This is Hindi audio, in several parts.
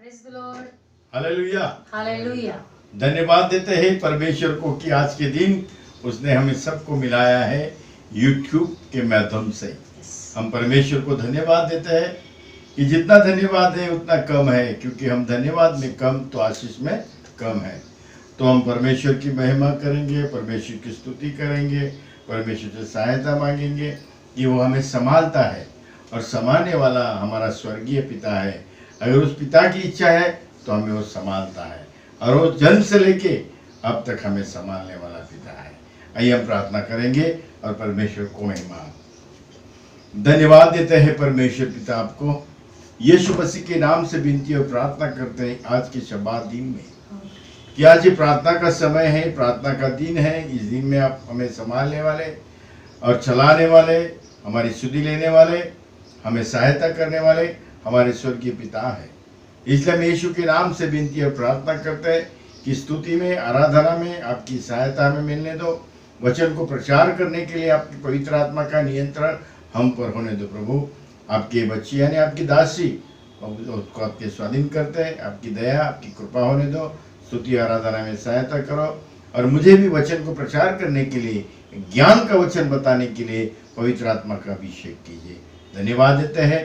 Praise the Lord. Hallelujah. Hallelujah. धन्यवाद देते हैं परमेश्वर को कि आज के दिन उसने हमें सबको मिलाया है YouTube के माध्यम से। Yes. हम परमेश्वर को धन्यवाद देते हैं कि जितना धन्यवाद है उतना कम है, क्योंकि हम धन्यवाद में कम तो आशीष में कम है। तो हम परमेश्वर की महिमा करेंगे, परमेश्वर की स्तुति करेंगे, परमेश्वर से सहायता मांगेंगे कि वो हमें संभालता है और संभालने वाला हमारा स्वर्गीय पिता है। अगर उस पिता की इच्छा है तो हमें वो संभालता है और वो जन्म से लेके अब तक हमें संभालने वाला पिता है। आइए हम प्रार्थना करेंगे और परमेश्वर को महिमा धन्यवाद देते हैं। परमेश्वर पिता आपको यीशु मसीह के नाम से विनती और प्रार्थना करते हैं आज के शब्बात दिन में कि आज ये प्रार्थना का समय है, प्रार्थना का दिन है। इस दिन में आप हमें संभालने वाले और चलाने वाले, हमारी सुधि लेने वाले, हमें सहायता करने वाले हमारे स्वर्गीय पिता है। इसलिए हम यीशु के नाम से विनती और प्रार्थना करते हैं कि स्तुति में, आराधना में आपकी सहायता हमें मिलने दो। वचन को प्रचार करने के लिए आपकी पवित्र आत्मा का नियंत्रण हम पर होने दो। प्रभु आपके बच्ची यानी आपकी दासी उसको आपके स्वाधीन करते हैं। आपकी दया, आपकी कृपा होने दो। स्तुति आराधना में सहायता करो और मुझे भी वचन को प्रचार करने के लिए, ज्ञान का वचन बताने के लिए पवित्र आत्मा का अभिषेक कीजिए। धन्यवाद देते हैं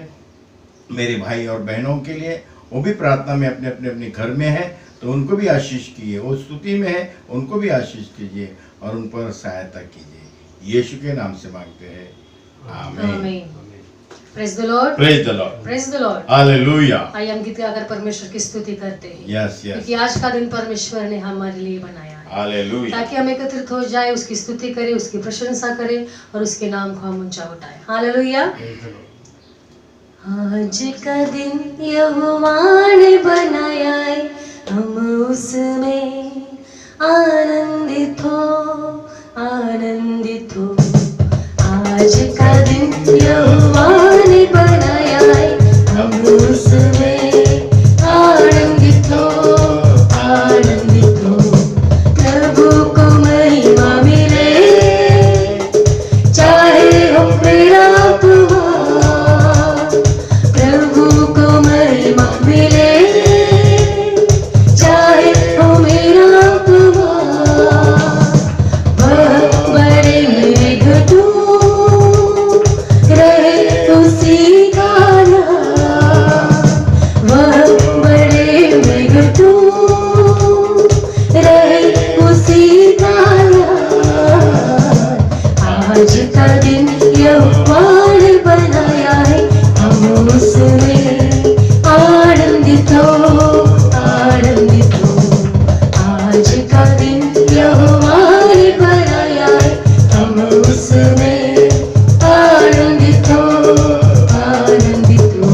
मेरे भाई और बहनों के लिए, वो भी प्रार्थना में अपने अपने अपने घर में है तो उनको भी आशीष कीजिए। वो स्तुति में है उनको भी आशीष कीजिए और उन पर सहायता कीजिए। यीशु के नाम से मांगते हैं, आमीन। Amen. Praise the Lord. Praise the Lord, Praise the Lord. Hallelujah. आइए हम गीत गाकर परमेश्वर की स्तुति करते हैं, यस यस, क्योंकि आज का दिन परमेश्वर ने हमारे लिए बनाया है हालेलुया। ताकि हम एकत्रित हो जाए, उसकी स्तुति करें, उसकी प्रशंसा करें और उसके नाम को हम ऊंचा उठाएं। हालेलुया। आज का दिन यहोवा ने बनाया है, हम उसमें आनंदित हो, आनंदित हो। आज का दिन यहोवा ने बनाया है, हम उसमें आनंदित हो, आनंदित हो। प्रभु को महिमा मिले, चाहे हो मेरा उपवास। प्रभु को महिमा मिले, चाहे हो मेरा उपवास। वह बड़े मेघ तू रहे उसी का नाम। वह बड़े मेघ तू रहे उसी का नाम। आज का दिन यहोवा ने बनाया है, हम उसमें आनंदित हो, आनंदित हो। आज का दिन यहोवा ने बनाया है, हम उसमें आनंदित हो, आनंदित हो।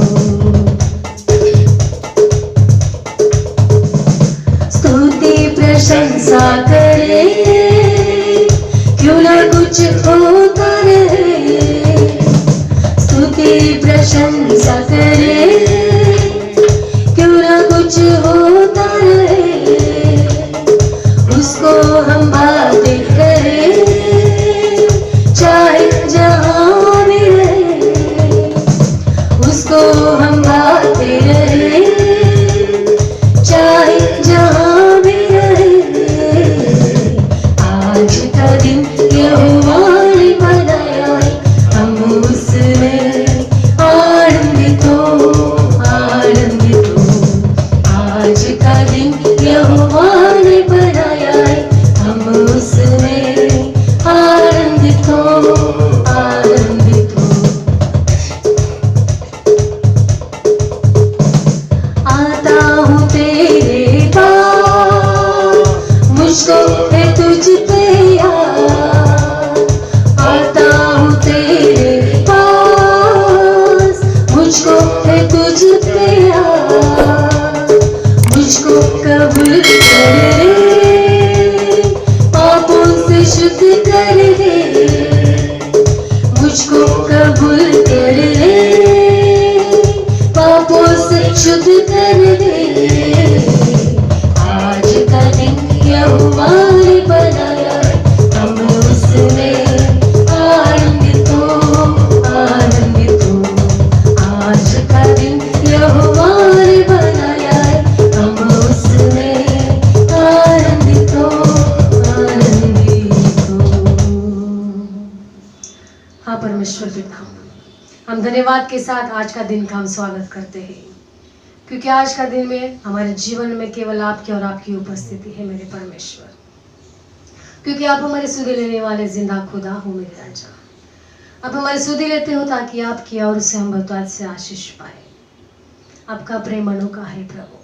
स्तुति प्रशंसा करे, क्यों ना कुछ होता रहे। स्तुति प्रशंसा करे, क्यों ना कुछ होता रहे। उसको हम बातें करें, चाहे जहाँ भी रहे। उसको हम बातें रहे, चाहे जहाँ भी रहे। आज का दिन यहोवा ने बनाया है, हम उसमें आनंदित हो, आनंदित हो। आज का दिन यहोवा ने बनाया है, हम उसमें आनंदित हो, आनंदित हो। आता हूँ तेरे पास, मुझको है तुझ पे याद। आता हूँ तेरे पास, मुझको है तुझ पे याद। मुझको कबूल कर ले, पापों से शुद्ध कर ले। मुझको कबूल कर ले, पापों से शुद्ध कर दे। आज का दिन यहोवा ने बनाया है, हम उसमें आनंदित हो, आनंदित हो। आज का दिन यहोवा ने बनाया है, धन्यवाद के साथ आज का दिन का हम स्वागत करते हैं, क्योंकि आज का दिन में हमारे जीवन में केवल आपकी और आपकी उपस्थिति है मेरे परमेश्वर। क्योंकि आप हमारे सुधि लेने वाले जिंदा खुदा हो मेरे राजा। आप हमारे सुधि लेते हो ताकि आपकी और से हम बहुतायत से आशीष पाए। आपका प्रेम अनोखा है प्रभु,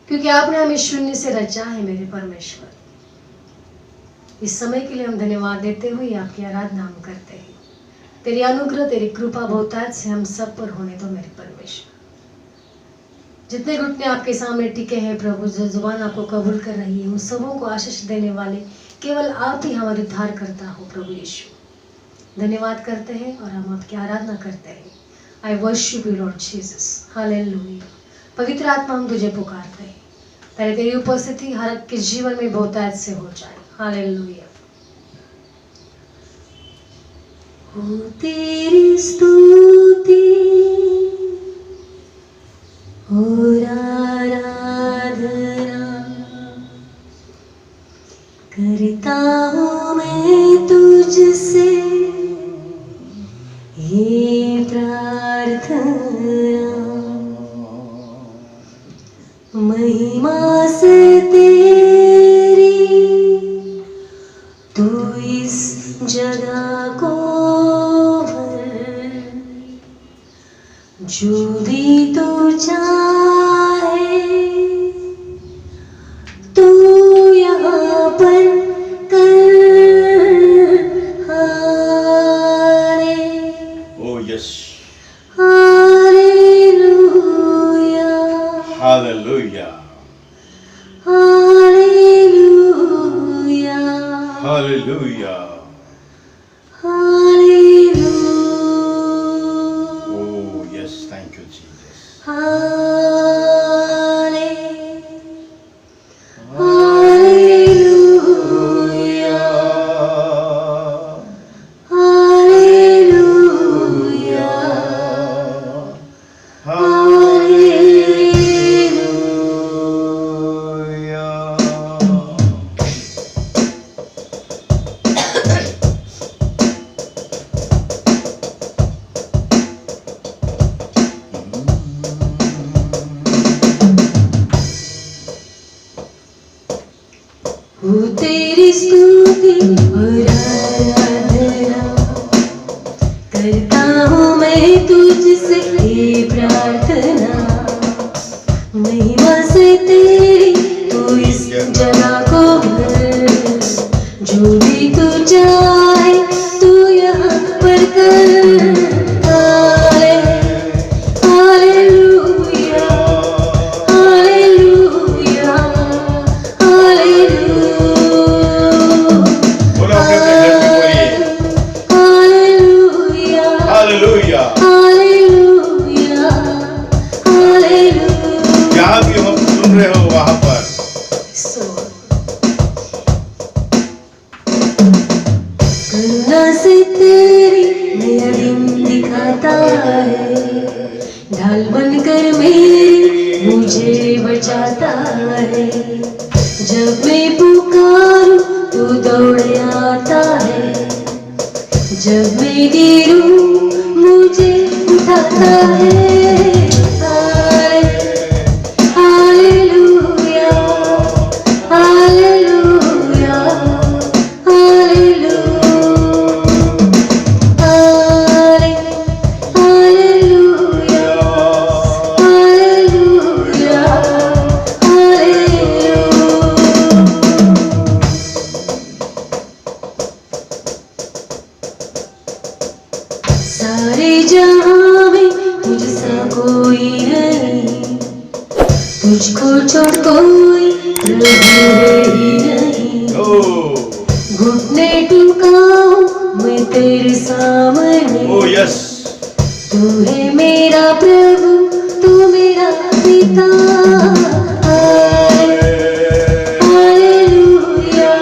क्योंकि आपने हमें शून्य से रचा है मेरे परमेश्वर। इस समय के लिए हम धन्यवाद देते हुए आपकी आराधना हम करते हैं। तेरी अनुग्रह तेरी कृपा बहुतायत से हम सब पर होने दो मेरे परमेश्वर। जितने घुटने आपके सामने टिके हैं प्रभु, जो जुबान आपको कबूल कर रही है, उन सबों को आशीष देने वाले केवल आप ही हमारे उद्धार करता हो प्रभु यीशु। धन्यवाद करते हैं और हम आपकी आराधना करते हैं। आई worship you Lord Jesus, hallelujah. पवित्र आत्मा हम तुझे पुकारते हैं, ताकि तेरी उपस्थिति हर एक के जीवन में बहुतायत से हो जाए। हालेलुया। हो तेरी स्तुति और आराधना करता हूँ मैं तुझसे ये प्रार्थना, महिमा से तेरी तू इस जगह को भर, जो भी तू चाहे तू यहाँ पर कर। Oh yes. Hallelujah, Hallelujah. Hallelujah, Hallelujah. Hallelujah, Oh yes, thank you Jesus. Hallelujah, hallelujah, हो तेरी स्तुति और आराधना करता हूँ मैं तुझसे ये प्रार्थना, महिमा से तेरी तू इस जगह को भर, जो भी तू चाहे तू यहाँ पर कर। हालेलुया, हालेलुया, बोलो अपने घर में बोलिए हालेलुया, Hallelujah. Hallelujah, hallelujah. जहाँ भी हम सुन रहे हो वहाँ पर करुणा से तेरी नया दिन दिखाता है, ढाल बनकर मेरे मुझे बचाता है। जब मैं पुकारूं तू दौड़ आता है, जब मैं गिरूं मुझे उठाता है। Hallelujah, hallelujah, hallelujah, hallelujah, hallelujah, hallelujah. सारे जहां में तुझसा कोई नहीं, तुझको छोड़ कोई प्रभु है ही नहीं। Oh, घुटने टिकाऊं मैं तेरे सामने, oh yes. तू है मेरा प्रभु, तू मेरा पिता। Hallelujah,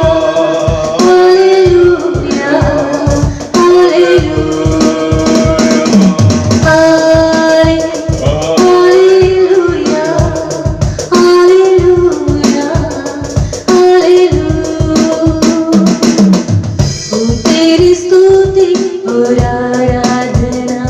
hallelujah, hallelujah, hallelujah, hallelujah, hallelujah. हो तेरी स्तुति और आराधना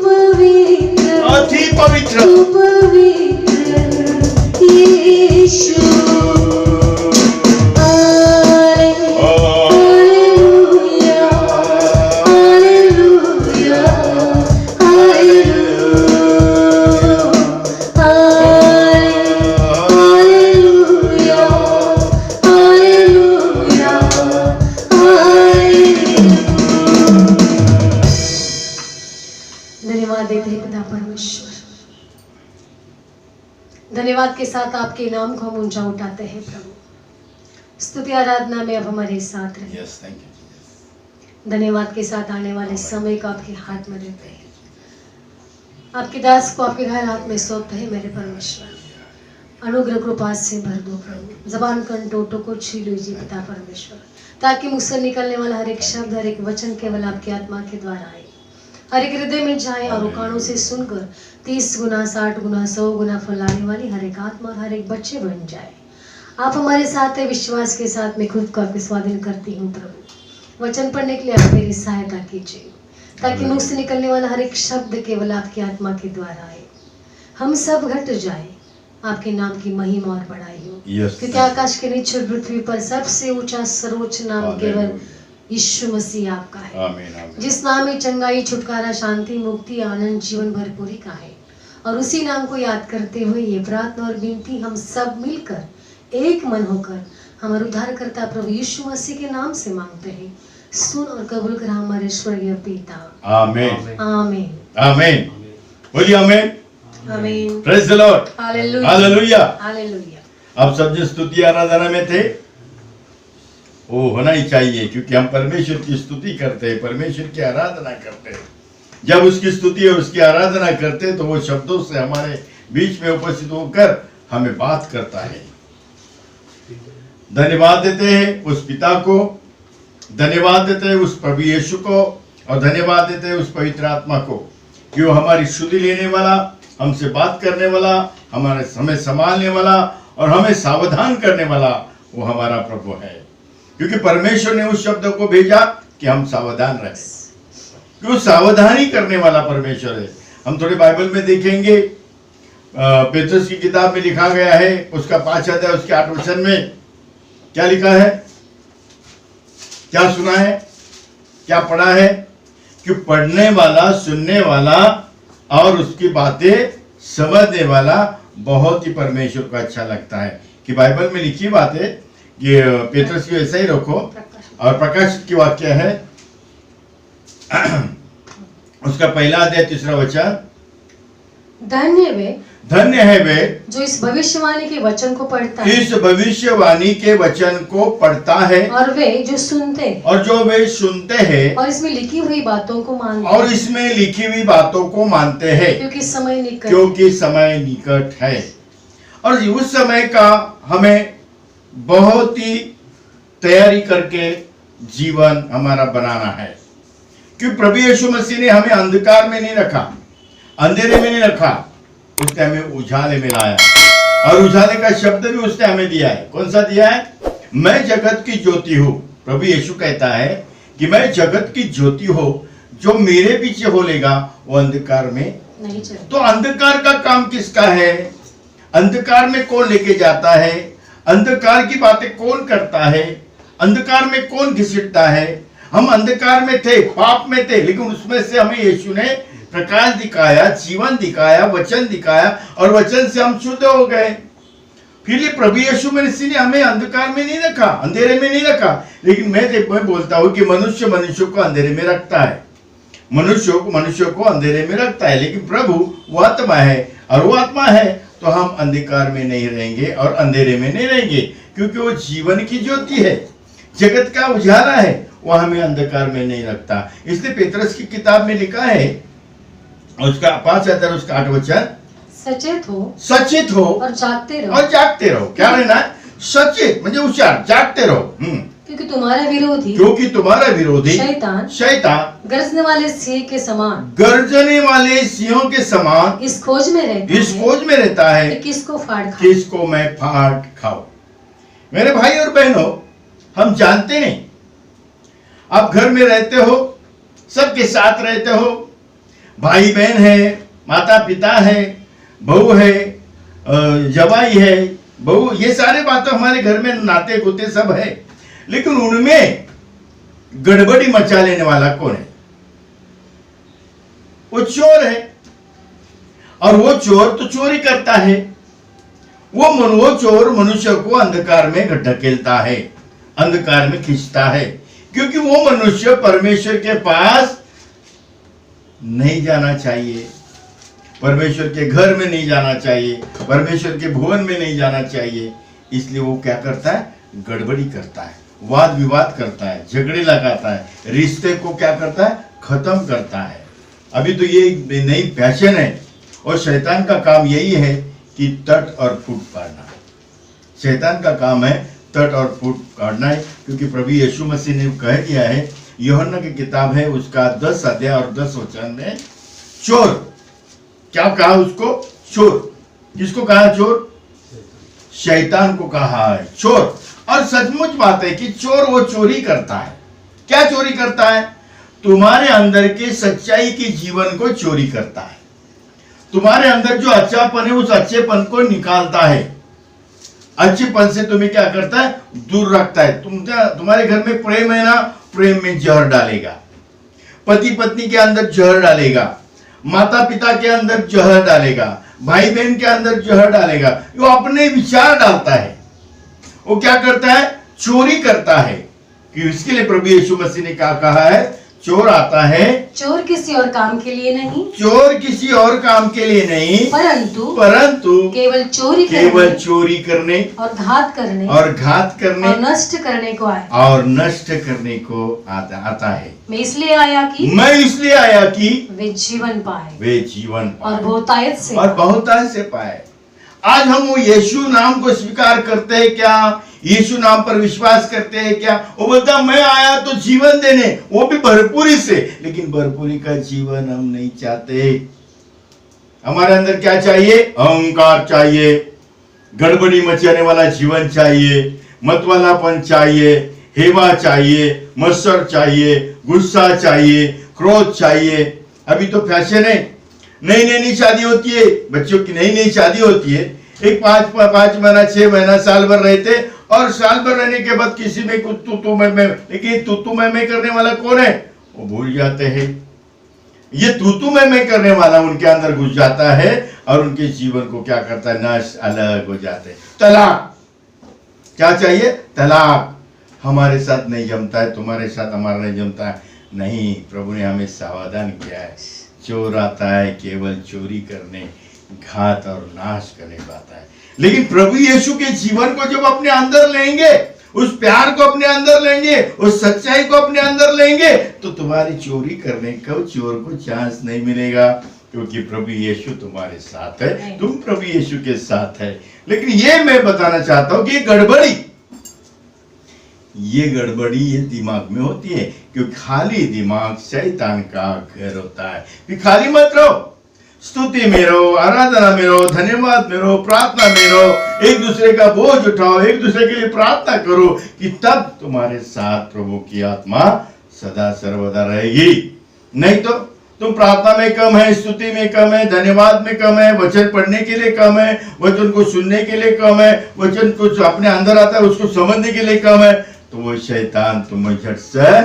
पवित्र, अति पवित्र तू पवित्र यीशु। Hallelujah, hallelujah, hallelujah, hallelujah, hallelujah, hallelujah. धन्यवाद देते हैं पिता परमेश्वर। धन्यवाद के साथ आपके नाम को हम ऊंचा उठाते हैं प्रभु। स्तुति आराधना में अब हमारे साथ रहे। यस थैंक यू धन्यवाद के साथ आने वाले समय को आपके हाथ में देते हैं। आपके दास को आपके घायल हाथ में सौंपते हैं मेरे परमेश्वर। अनुग्रह कृपा से भर दो प्रभु। जबान कंटोटों को छीन लीजिए पिता परमेश्वर, ताकि मुझसे निकलने वाला हर एक शब्द, हर एक वचन केवल आपकी आत्मा के द्वारा आए, हर एक हृदय में जाए और कानों से सुनकर 30 गुना 60 गुना 100 गुना फैलाने वाली हर एक आत्मा और हर एक बच्चे बन जाए। आप हमारे साथ है, विश्वास के साथ मैं खुद को आपके स्वाधीन करती हूँ प्रभु। वचन पढ़ने के लिए आप मेरी सहायता कीजिए, ताकि मुख से निकलने वाला हर एक शब्द केवल आपकी आत्मा के द्वारा आए। हम सब घट जाए, आपके नाम की महिमा और बढ़ाई हो। यस क्योंकि आकाश के नीचे पृथ्वी पर सबसे ऊंचा सर्वोच्च नाम केवल यीशु मसीह आपका है। आमीन आमीन। जिस नाम में चंगाई, छुटकारा, शांति, मुक्ति, आनंद, जीवन भरपूरी का है। और उसी नाम को याद करते हुए ये प्रार्थना और विनती हम सब मिलकर एक मन होकर हमारे उद्धारकर्ता प्रभु यीशु मसीह के नाम से मांगते हैं। सुन और कबूल कर हमारे स्वर्गीय पिता। आमीन आमीन। आमीन। बोलिए आमीन। आमीन। Praise the Lord. Hallelujah. Hallelujah. Hallelujah. आप सब जो स्तुति आराधना में थे वो होना ही चाहिए, क्योंकि हम परमेश्वर की स्तुति करते हैं, परमेश्वर की आराधना करते हैं। जब उसकी स्तुति और उसकी आराधना करते हैं तो वो शब्दों से हमारे बीच में उपस्थित होकर हमें बात करता है। धन्यवाद देते हैं उस पिता को, धन्यवाद देते हैं उस प्रभु यीशु को, और धन्यवाद देते हैं उस पवित्र आत्मा को कि वो हमारी शुद्धि लेने वाला, हमसे बात करने वाला, हमारे समय संभालने वाला और हमें सावधान करने वाला वो हमारा प्रभु है। क्योंकि परमेश्वर ने उस शब्द को भेजा कि हम सावधान रहें, क्यों सावधानी करने वाला परमेश्वर है। हम थोड़े बाइबल में देखेंगे, पेत्रस की किताब में लिखा गया है, उसका 5 अध्याय उसके 8 वचन में क्या लिखा है, क्या सुना है, क्या पढ़ा है कि पढ़ने वाला, सुनने वाला और उसकी बातें समझने वाला बहुत ही परमेश्वर को अच्छा लगता है। कि बाइबल में लिखी बात है, ये पेत्रस की वैसा ही रखो। और प्रकाशित की वाक्य है उसका 1 अध्याय 3 वचन, धन्य है वे जो इस भविष्यवाणी के वचन को पढ़ता है, इस भविष्यवाणी के वचन को पढ़ता है, और वे जो सुनते हैं और इसमें लिखी हुई बातों को मानते हैं, और इसमें लिखी हुई बातों को मानते हैं, क्योंकि समय निकट है। और उस समय का हमें बहुत ही तैयारी करके जीवन हमारा बनाना है। क्योंकि प्रभु यीशु मसीह ने हमें अंधकार में नहीं रखा, अंधेरे में नहीं रखा, उसने हमें उजाले में लाया। और उजाले का शब्द भी उसने हमें दिया है। कौन सा दिया है? मैं जगत की ज्योति हूँ। प्रभु यीशु कहता है कि मैं जगत की ज्योति हूँ, जो मेरे पीछे होलेगा वो अंधकार में नहीं चले। तो अंधकार का काम किसका है? अंधकार में कौन लेके जाता है? अंधकार की बातें कौन करता है? अंधकार में कौन घसीटता है? हम अंधकार में थे, पाप में थे, लेकिन उसमें से हमें यीशु ने प्रकाश दिखाया, जीवन दिखाया, वचन दिखाया, और वचन से हम शुद्ध हो गए। फिर ये प्रभु यीशु मसीह ने हमें अंधकार में नहीं रखा, अंधेरे में नहीं रखा। लेकिन मैं बोलता हूँ कि मनुष्य को अंधेरे में रखता है, मनुष्य को अंधेरे में रखता है। लेकिन प्रभु वो आत्मा है, और वो आत्मा है तो हम अंधकार में नहीं रहेंगे और अंधेरे में नहीं रहेंगे, क्योंकि वो जीवन की ज्योति है, जगत का उजाला है, वो हमें अंधकार में नहीं रखता। इसलिए पेत्रस की किताब में लिखा है, उसका 5 अध्याय उसका 8 वचन, सचेत हो और जागते रहो। क्या रहना है? सचेत म्हणजे हुशार, जागते रहो। क्योंकि तुम्हारा विरोधी शैतान गरजने वाले सिंहों के समान इस खोज में रहता है कि किसको मैं फाड़ खाऊं। मेरे भाई और बहनों, हम जानते नहीं, आप घर में रहते हो, सबके साथ रहते हो, भाई बहन है, माता पिता है, बहू है, जवाई है, बहू, ये सारे बातें हमारे घर में नाते गोते सब है, लेकिन उनमें गड़बड़ी मचा लेने वाला कौन है? वो चोर है। और वो चोर तो चोरी करता है। वो चोर मनुष्य को अंधकार में ढकेलता है, अंधकार में खींचता है, क्योंकि वो मनुष्य परमेश्वर के पास नहीं जाना चाहिए, परमेश्वर के घर में नहीं जाना चाहिए, परमेश्वर के भवन में नहीं जाना चाहिए। इसलिए वो क्या करता है? गड़बड़ी करता है, वाद विवाद करता है, झगड़े लगाता है, रिश्ते को क्या करता है? खत्म करता है। अभी तो ये नई फैशन है और शैतान का काम यही है कि तट और फूट पाड़ना। शैतान का काम है तट और फूट काटना है, क्योंकि प्रभु यीशु मसीह ने कह दिया है, यूहन्ना की किताब है उसका 10 अध्याय और 10 वचन में, चोर, क्या कहा उसको? चोर। किसको कहा चोर? शैतान को कहा है चोर। और सचमुच बात है कि चोर वो चोरी करता है। क्या चोरी करता है? तुम्हारे अंदर के सच्चाई के जीवन को चोरी करता है। तुम्हारे अंदर जो अच्छापन है उस अच्छेपन को निकालता है। अच्छेपन से तुम्हें क्या करता है? दूर रखता है। तुम्हारे घर में प्रेम है ना, प्रेम में जहर डालेगा। पति पत्नी के अंदर जहर डालेगा, माता पिता के अंदर जहर डालेगा, भाई बहन के अंदर जहर डालेगा। वो अपने विचार डालता है। वो क्या करता है? चोरी करता है। कि इसके लिए प्रभु यीशु मसीह ने क्या कहा है? चोर आता है, चोर किसी और काम के लिए नहीं, चोर किसी और काम के लिए नहीं, परंतु केवल चोरी करने और घात करने और नष्ट करने को आया। और नष्ट करने को आता है। मैं इसलिए आया कि वे जीवन पाए और बहुतायत से पाए। आज हम वो यीशु नाम को स्वीकार करते हैं क्या? यीशु नाम पर विश्वास करते हैं क्या? वो बोलता मैं आया तो जीवन देने, वो भी भरपूरी से। लेकिन भरपूरी का जीवन हम नहीं चाहते। हमारे अंदर क्या चाहिए? अहंकार चाहिए, गड़बड़ी मचाने वाला जीवन चाहिए, मतवालापन चाहिए, हेवा चाहिए, मत्सर चाहिए, गुस्सा चाहिए, क्रोध चाहिए। अभी तो फैशन है, नई शादी होती है, बच्चों की नई शादी होती है। एक 5 महीना 6 महीना साल भर रहते, और साल भर रहने के बाद किसी में कुछ तू मैं, लेकिन तू मैं करने वाला कौन है? वो भूल जाते हैं। ये तू मैं करने वाला उनके अंदर घुस जाता है और उनके जीवन को क्या करता है? नाश, अलग हो जाते हैं। तलाक। क्या चाहिए? तलाक। हमारे साथ नहीं जमता है, तुम्हारे साथ हमारा नहीं जमता है। नहीं, प्रभु ने हमें सावधान किया है। चोर आता है केवल चोरी करने, घात और नाश करने पाता है। लेकिन प्रभु यीशु के जीवन को जब अपने अंदर लेंगे, उस प्यार को अपने अंदर लेंगे, उस सच्चाई को अपने अंदर लेंगे, तो तुम्हारी चोरी करने का चोर को चांस नहीं मिलेगा, क्योंकि प्रभु यीशु तुम्हारे साथ है, तुम प्रभु यीशु के साथ है। लेकिन ये मैं बताना चाहता हूं कि ये गड़बड़ी ये दिमाग में होती है, क्योंकि खाली दिमाग शैतान का घर होता है। फिर खाली मत रहो, स्तुति में रहो, आराधना में रहो, धन्यवाद में रहो, प्रार्थना में रहो, एक दूसरे का बोझ उठाओ, एक दूसरे के लिए प्रार्थना करो, कि तब तुम्हारे साथ प्रभु की आत्मा सदा सर्वदा रहेगी। नहीं तो तुम प्रार्थना में कम है, स्तुति में कम है, धन्यवाद में कम है, वचन पढ़ने के लिए कम है, वचन को सुनने के लिए कम है, वचन को जो अपने अंदर आता है उसको समझने के लिए कम है, तो वो शैतान तुम्हें झट से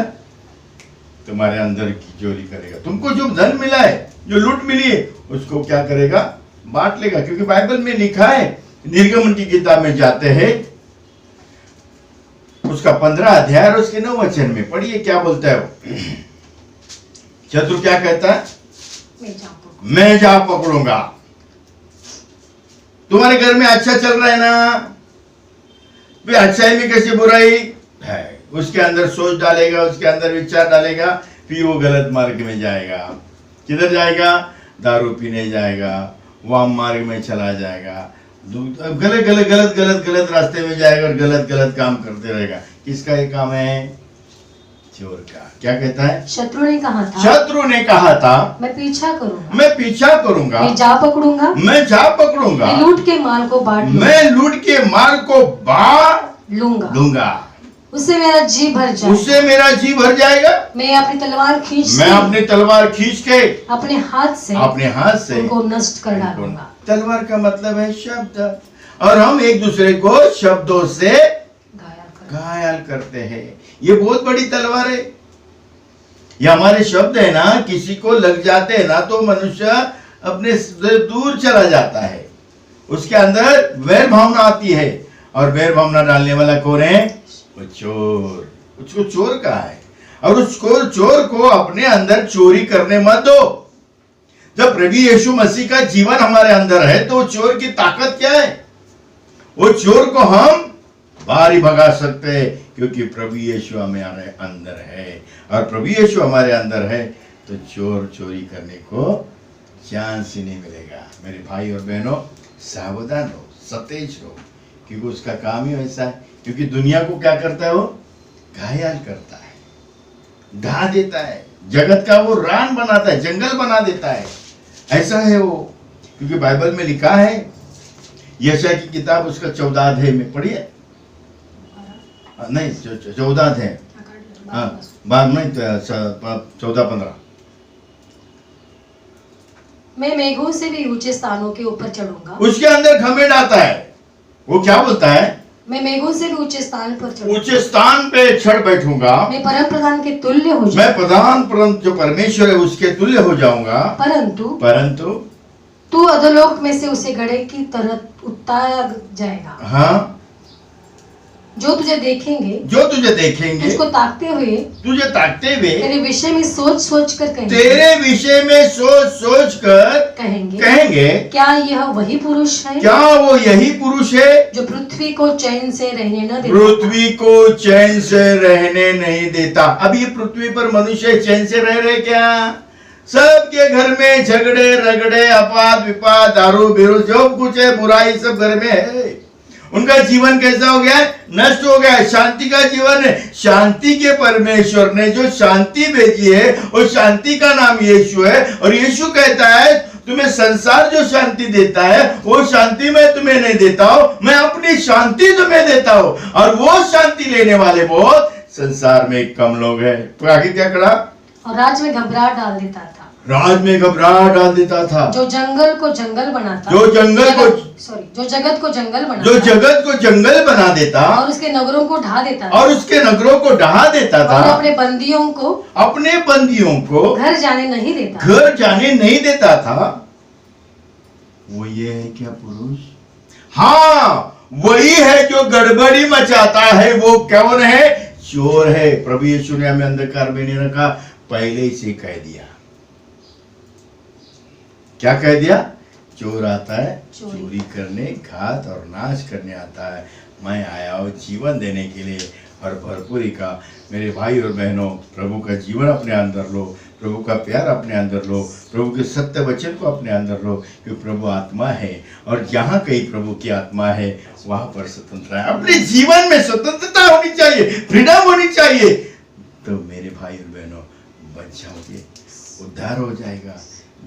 तुम्हारे अंदर की चोरी करेगा। तुमको जो धन मिला है, जो लूट मिली है, उसको क्या करेगा? बांट लेगा। क्योंकि बाइबल में लिखा है, निर्गमन की किताब में जाते हैं, उसका 15 अध्याय और उसके 9 वचन में पढ़िए क्या बोलता है वो। शत्रु क्या कहता है? मैं जा पकड़ूंगा। तुम्हारे घर में अच्छा चल रहा है ना, वे अच्छाई में कैसे बुराई है, उसके अंदर सोच डालेगा, उसके अंदर विचार डालेगा, फिर वो गलत मार्ग में जाएगा। किधर जाएगा? दारू पीने जाएगा, वाम मार्ग में चला जाएगा, गलत रास्ते में जाएगा और गलत काम करते रहेगा। किसका ये काम है? चोर का। क्या कहता है? शत्रु ने कहा था मैं पीछा करूंगा, मैं जा पकड़ूंगा, मैं लूट के माल को बांट लूंगा। उससे मेरा जी भर जाए। उससे मेरा जी भर जाएगा। मैं अपनी तलवार खींच मैं अपनी तलवार खींच के अपने हाथ से उनको नष्ट कर डालूंगा। तलवार का मतलब है शब्द, और हम एक दूसरे को शब्दों से घायल करते हैं। ये बहुत बड़ी तलवार है। ये हमारे शब्द है ना, किसी को लग जाते हैं ना तो मनुष्य अपने से दूर चला जाता है। उसके अंदर वैर भावना आती है, और वैर भावना डालने वाला कौन है? वो चोर। उसको चोर कहा है, और उस चोर को अपने अंदर चोरी करने मत दो। जब प्रभु यीशु मसीह का जीवन हमारे अंदर है तो चोर की ताकत क्या है? वो चोर को हम बाहर ही भगा सकते हैं, क्योंकि प्रभु यीशु हमारे अंदर है, और प्रभु यीशु हमारे अंदर है तो चोर चोरी करने को चांस ही नहीं मिलेगा। मेरे भाई और बहनों, सावधान रहो, सतेज रहो, क्योंकि उसका काम ही वैसा है। क्योंकि दुनिया को क्या करता है? वो घायल करता है, ढा देता है, जगत का वो रान बनाता है, जंगल बना देता है। ऐसा है वो, क्योंकि बाइबल में लिखा है, यशायाह की किताब उसका 14 अध्याय में पढ़िए, नहीं 14 अध्याय, हाँ 12 नहीं 14-15। मैं मेघों से भी ऊंचे स्थानों के ऊपर चढ़ूंगा। उसके अंदर घमंड आता है। वो क्या बोलता है? मैं मेघों से भी ऊंचे स्थान पर चढ़ूंगा, ऊंचे स्थान पे चढ़ बैठूंगा। मैं परम प्रधान के तुल्य हो जाऊंगा। मैं प्रधान जो परमेश्वर है उसके तुल्य हो जाऊंगा। परंतु तू अधोलोक में से उसे घड़े की तरह उतारा जाएगा। हाँ, जो तुझे देखेंगे तुझको ताकते हुए तेरे विषय में सोच कर कहेंगे, क्या यह वही पुरुष है? क्या वो यही पुरुष है जो पृथ्वी को चैन से रहने नहीं देता? अब ये पृथ्वी पर मनुष्य चैन से रह रहे क्या? सबके घर में झगड़े रगड़े, अपाद विपाद, दारू बेरू, जो कुछ है बुराई सब घर में है। उनका जीवन कैसा हो गया? नष्ट हो गया। शांति का जीवन है। शांति के परमेश्वर ने जो शांति भेजी है, वो शांति का नाम यीशु है। और यीशु कहता है, तुम्हें संसार जो शांति देता है वो शांति मैं तुम्हें नहीं देता हूं, मैं अपनी शांति तुम्हें देता हूं। और वो शांति लेने वाले बहुत संसार में कम लोग हैं। तो आगे क्या करा? और राज में घबराहट डाल देता था। जो जगत को जंगल बना देता, और उसके नगरों को ढा देता था, और अपने बंदियों को घर जाने नहीं देता था। वो ये है क्या पुरुष? हाँ, वही है जो गड़बड़ी मचाता है। वो कौन है? चोर है। प्रभु यीशु ने हमें अंधकार में नहीं रखा, पहले ही से कह दिया। क्या कह दिया? चोर आता है चोरी करने, घात और नाश करने आता है। मैं आया हूँ जीवन देने के लिए और भरपूरी का। मेरे भाई और बहनों, प्रभु का जीवन अपने अंदर लो, प्रभु का प्यार अपने अंदर लो, प्रभु के सत्य वचन को अपने अंदर लो, क्योंकि प्रभु आत्मा है, और जहाँ कहीं प्रभु की आत्मा है वहाँ पर स्वतंत्रता है। अपने जीवन में स्वतंत्रता होनी चाहिए, फ्रीडम होनी चाहिए। तो मेरे भाई और बहनों, बच जाओगे, उद्धार हो जाएगा,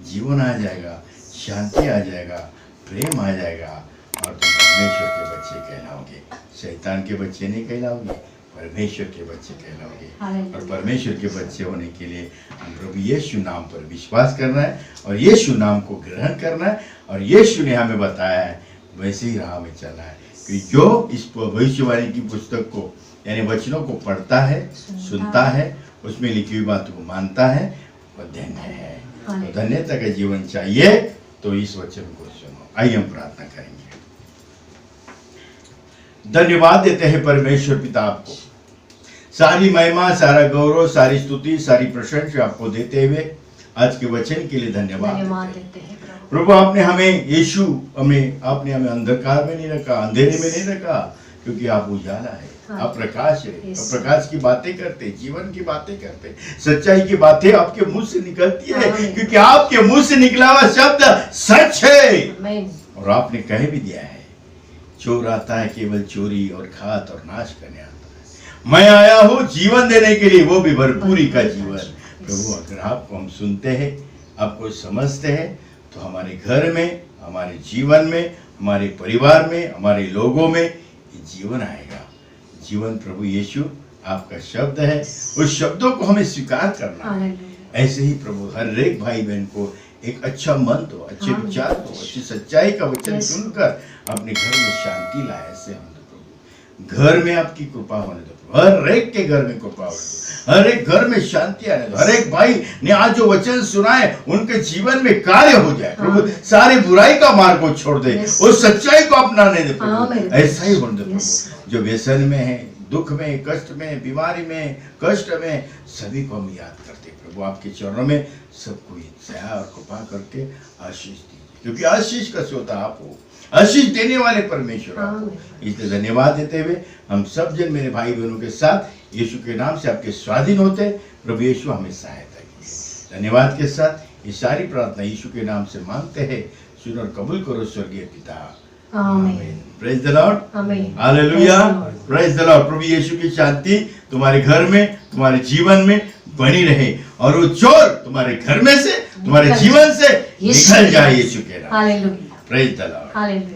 जीवन आ जाएगा, शांति आ जाएगा, प्रेम आ जाएगा, और तुम परमेश्वर के बच्चे कहलाओगे। शैतान के बच्चे नहीं कहलाओगे, परमेश्वर के बच्चे कहलाओगे। और परमेश्वर के बच्चे होने के लिए हम प्रभु यीशु नाम पर विश्वास करना है, और यीशु नाम को ग्रहण करना है, और यीशु ने हमें बताया है वैसे ही राह में चलना है। कि जो इस भविष्यवाणी की पुस्तक को यानी वचनों को पढ़ता है, सुनता है, उसमें लिखी हुई बातों को मानता है, वो धन्य है। तो धन्यता का जीवन चाहिए तो इस वचन को सुनो। आइए हम प्रार्थना करेंगे। धन्यवाद देते हैं परमेश्वर पिता आपको, सारी महिमा, सारा गौरव, सारी स्तुति, सारी प्रशंसा आपको देते हुए आज के वचन के लिए धन्यवाद देते हैं। प्रभु, आपने हमें यीशु आपने हमें अंधकार में नहीं रखा, अंधेरे में नहीं रखा, क्योंकि आप उजाला है, आप प्रकाश है। और प्रकाश की बातें करते, जीवन की बातें करते, सच्चाई की बातें आपके मुंह से निकलती है, क्योंकि आपके मुंह से निकला हुआ शब्द सच है। और आपने कह भी दिया है, चोर आता है केवल चोरी और घात और नाश करने आता है, मैं आया हूँ जीवन देने के लिए, वो भी भरपूरी का जीवन। प्रभु, अगर आपको हम सुनते हैं, आपको समझते हैं, तो हमारे घर में, हमारे जीवन में, हमारे परिवार में, हमारे लोगों में जीवन आएगा, जीवन प्रभु यीशु आपका शब्द है, उस शब्दों को हमें स्वीकार करना है। हालेलुया। ऐसे ही प्रभु हर एक भाई बहन को एक अच्छा मन दो, अच्छे आमीन। विचार दो, अच्छी सच्चाई का वचन Yes. सुनकर अपने घर में शांति लाए। ऐसे हम दो प्रभु, घर में आपकी कृपा होने दो प्रभु, हर एक के घर में कृपा होने दो, हर एक घर में शांति आने दो, हर एक भाई ने आज जो वचन सुनाए उनके जीवन में कार्य हो जाए प्रभु, आमीन। सारे बुराई का मार्ग को छोड़ दे, Yes. उस सच्चाई को अपनाने दे प्रभु। आमीन। ऐसा ही होने दो Yes. प्रभु, जो व्यसन में है, दुख में, कष्ट में, बीमारी में, कष्ट में, सभी को हम याद करते प्रभु, आपके चरणों में सबको दया और कृपा करके आशीष दीजिए, क्योंकि आशीष का स्रोत आप हो, आशीष देने वाले परमेश्वर आप हो। इसलिए धन्यवाद देते हुए हम सब जन मेरे भाई बहनों के साथ यीशु के नाम से आपके स्वाधीन होते, प्रभु यीशु हमें सहायता कीजिए। धन्यवाद के साथ ये सारी प्रार्थना यीशु के नाम से मांगते हैं, सुन और कबूल करो स्वर्गीय पिता। आमीन। प्रेज द लॉर्ड, आमीन। Hallelujah, Praise the Lord। Praise the Lord. प्रभु यीशु की शांति तुम्हारे घर में, तुम्हारे जीवन में बनी रहे, और वो चोर तुम्हारे घर में से, तुम्हारे निकल जीवन से यीशु निकल के जाए नाम से। यीशु के नाम। Hallelujah. Praise the Lord. Hallelujah.